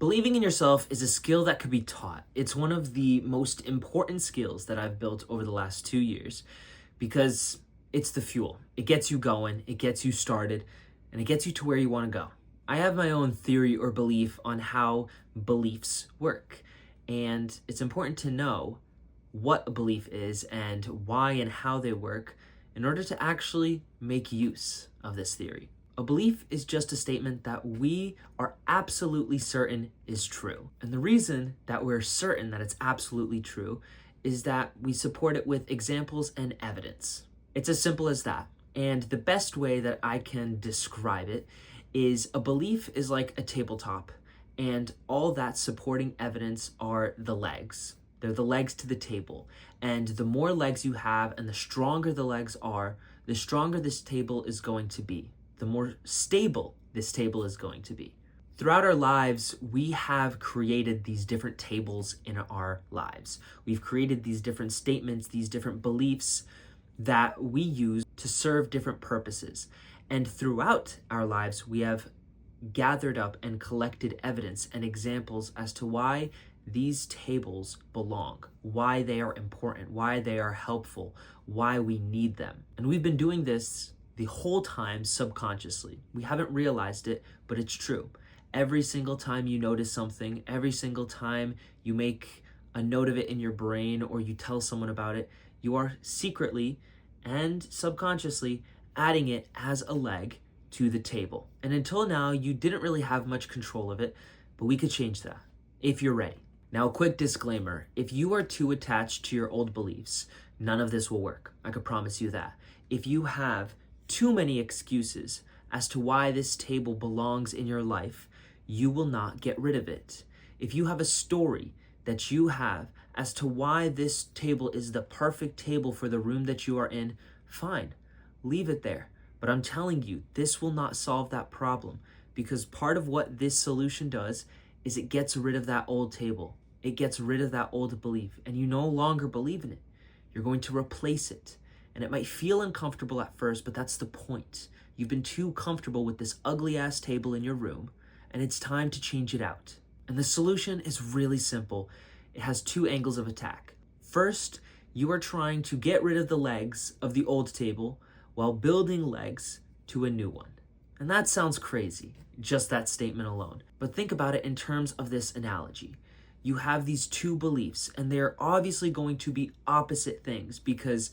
Believing in yourself is a skill that could be taught. It's one of the most important skills that I've built over the last 2 years because it's the fuel. It gets you going, it gets you started, and it gets you to where you want to go. I have my own theory or belief on how beliefs work, and it's important to know what a belief is and why and how they work in order to actually make use of this theory. A belief is just a statement that we are absolutely certain is true. And the reason that we're certain that it's absolutely true is that we support it with examples and evidence. It's as simple as that. And the best way that I can describe it is a belief is like a tabletop, and all that supporting evidence are the legs. They're the legs to the table. And the more legs you have and the stronger the legs are, the stronger this table is going to be. The more stable this table is going to be. Throughout our lives, we have created these different tables in our lives. We've created these different statements, these different beliefs that we use to serve different purposes. And throughout our lives, we have gathered up and collected evidence and examples as to why these tables belong, why they are important, why they are helpful, why we need them. And we've been doing this the whole time subconsciously. We haven't realized it, but it's true. Every single time you notice something, every single time you make a note of it in your brain or you tell someone about it, you are secretly and subconsciously adding it as a leg to the table. And until now, you didn't really have much control of it, but we could change that if you're ready. Now, a quick disclaimer, if you are too attached to your old beliefs, none of this will work. I could promise you that. If you have too many excuses as to why this table belongs in your life, you will not get rid of it. If you have a story that you have as to why this table is the perfect table for the room that you are in, fine, leave it there. But I'm telling you, this will not solve that problem, because part of what this solution does is it gets rid of that old table. It gets rid of that old belief, and you no longer believe in it. You're going to replace it. And it might feel uncomfortable at first, but that's the point. You've been too comfortable with this ugly ass table in your room, and it's time to change it out. And the solution is really simple. It has two angles of attack. First, you are trying to get rid of the legs of the old table while building legs to a new one. And that sounds crazy, just that statement alone. But think about it in terms of this analogy. You have these two beliefs, and they're obviously going to be opposite things, because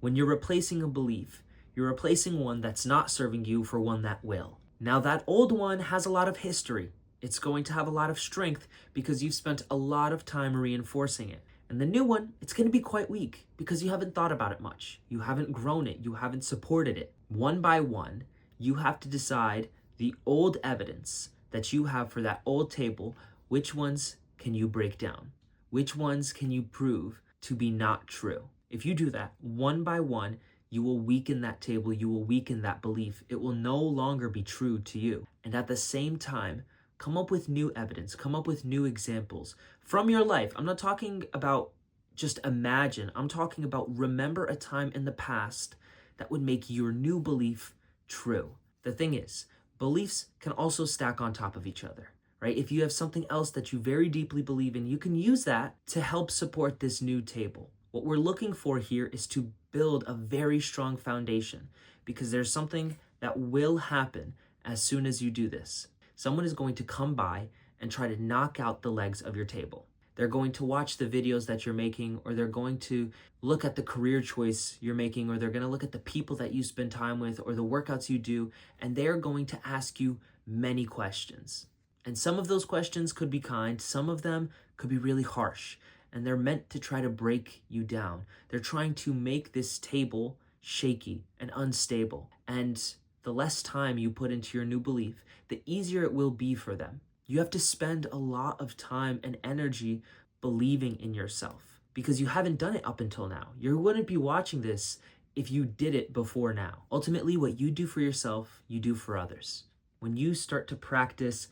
when you're replacing a belief, you're replacing one that's not serving you for one that will. Now, that old one has a lot of history. It's going to have a lot of strength because you've spent a lot of time reinforcing it. And the new one, it's going to be quite weak because you haven't thought about it much. You haven't grown it. You haven't supported it. One by one, you have to decide the old evidence that you have for that old table, which ones can you break down? Which ones can you prove to be not true? If you do that one by one, you will weaken that table, you will weaken that belief. It will no longer be true to you. And at the same time, come up with new evidence, come up with new examples from your life. I'm not talking about just imagine, I'm talking about remember a time in the past that would make your new belief true. The thing is, beliefs can also stack on top of each other, right? If you have something else that you very deeply believe in, you can use that to help support this new table. What we're looking for here is to build a very strong foundation, because there's something that will happen as soon as you do this. Someone is going to come by and try to knock out the legs of your table. They're going to watch the videos that you're making, or they're going to look at the career choice you're making, or they're going to look at the people that you spend time with, or the workouts you do, and they're going to ask you many questions. And some of those questions could be kind, some of them could be really harsh. And they're meant to try to break you down. They're trying to make this table shaky and unstable. And the less time you put into your new belief, the easier it will be for them. You have to spend a lot of time and energy believing in yourself, because you haven't done it up until now. You wouldn't be watching this if you did it before now. Ultimately, what you do for yourself, you do for others. When you start to practice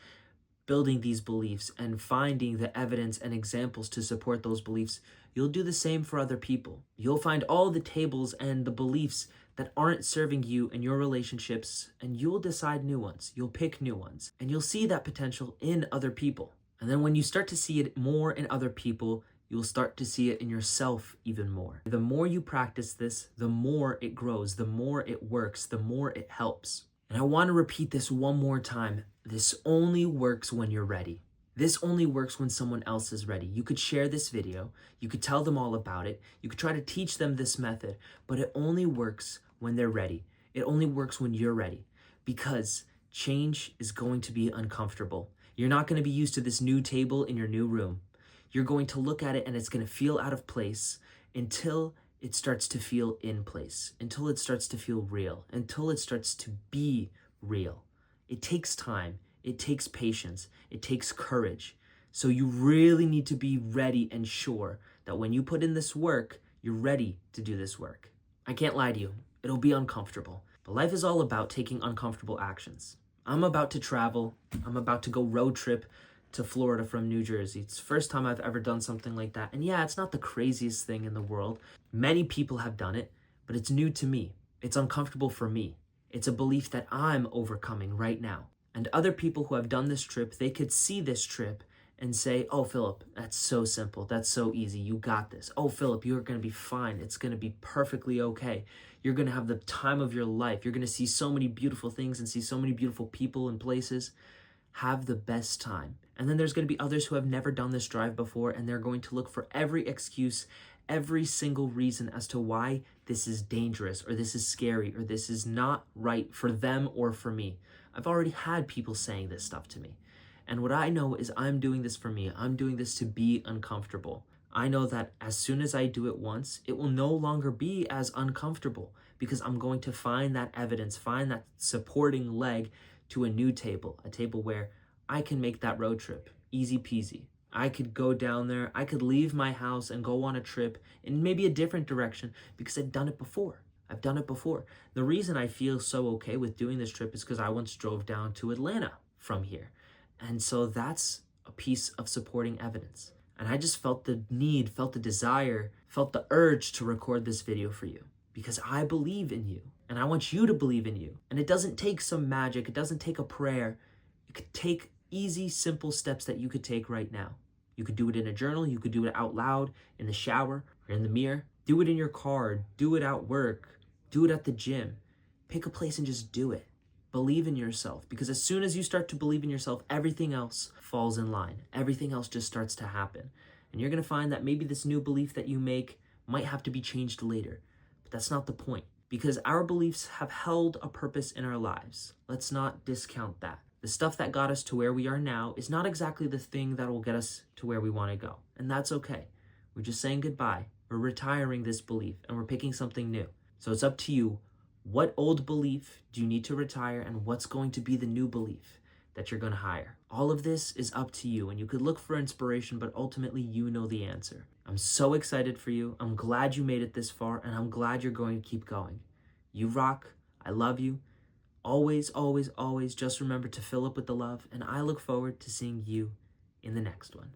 building these beliefs and finding the evidence and examples to support those beliefs, you'll do the same for other people. You'll find all the tables and the beliefs that aren't serving you in your relationships, and you'll decide new ones. You'll pick new ones, and you'll see that potential in other people. And then when you start to see it more in other people, you'll start to see it in yourself even more. The more you practice this, the more it grows, the more it works, the more it helps. And I want to repeat this one more time. This only works when you're ready. This only works when someone else is ready. You could share this video, you could tell them all about it, you could try to teach them this method, but it only works when they're ready. It only works when you're ready, because change is going to be uncomfortable. You're not going to be used to this new table in your new room. You're going to look at it and it's going to feel out of place until it starts to feel in place, until it starts to feel real, until it starts to be real. It takes time. It takes patience. It takes courage. So you really need to be ready and sure that when you put in this work, you're ready to do this work. I can't lie to you. It'll be uncomfortable. But life is all about taking uncomfortable actions. I'm about to travel. I'm about to go road trip to Florida from New Jersey. It's the first time I've ever done something like that. And yeah, it's not the craziest thing in the world. Many people have done it, but it's new to me. It's uncomfortable for me. It's a belief that I'm overcoming right now. And other people who have done this trip, they could see this trip and say, oh, Philip, that's so simple. That's so easy. You got this. Oh, Philip, you're going to be fine. It's going to be perfectly okay. You're going to have the time of your life. You're going to see so many beautiful things and see so many beautiful people and places. Have the best time. And then there's going to be others who have never done this drive before, and they're going to look for every excuse, every single reason as to why this is dangerous or this is scary or this is not right for them or for me. I've already had people saying this stuff to me. And what I know is I'm doing this for me. I'm doing this to be uncomfortable. I know that as soon as I do it once, it will no longer be as uncomfortable because I'm going to find that evidence, find that supporting leg to a new table, a table where I can make that road trip easy peasy. I could go down there, I could leave my house and go on a trip in maybe a different direction because I've done it before. I've done it before. The reason I feel so okay with doing this trip is because I once drove down to Atlanta from here. And so that's a piece of supporting evidence. And I just felt the need, felt the desire, felt the urge to record this video for you because I believe in you and I want you to believe in you. And it doesn't take some magic. It doesn't take a prayer. It could take easy, simple steps that you could take right now. You could do it in a journal. You could do it out loud, in the shower, or in the mirror. Do it in your car. Do it at work. Do it at the gym. Pick a place and just do it. Believe in yourself, because as soon as you start to believe in yourself, everything else falls in line. Everything else just starts to happen. And you're going to find that maybe this new belief that you make might have to be changed later. But that's not the point, because our beliefs have held a purpose in our lives. Let's not discount that. The stuff that got us to where we are now is not exactly the thing that will get us to where we want to go. And that's okay. We're just saying goodbye. We're retiring this belief and we're picking something new. So it's up to you. What old belief do you need to retire, and what's going to be the new belief that you're going to hire? All of this is up to you, and you could look for inspiration, but ultimately you know the answer. I'm so excited for you. I'm glad you made it this far, and I'm glad you're going to keep going. You rock. I love you. Always, always, always just remember to fill up with the love, and I look forward to seeing you in the next one.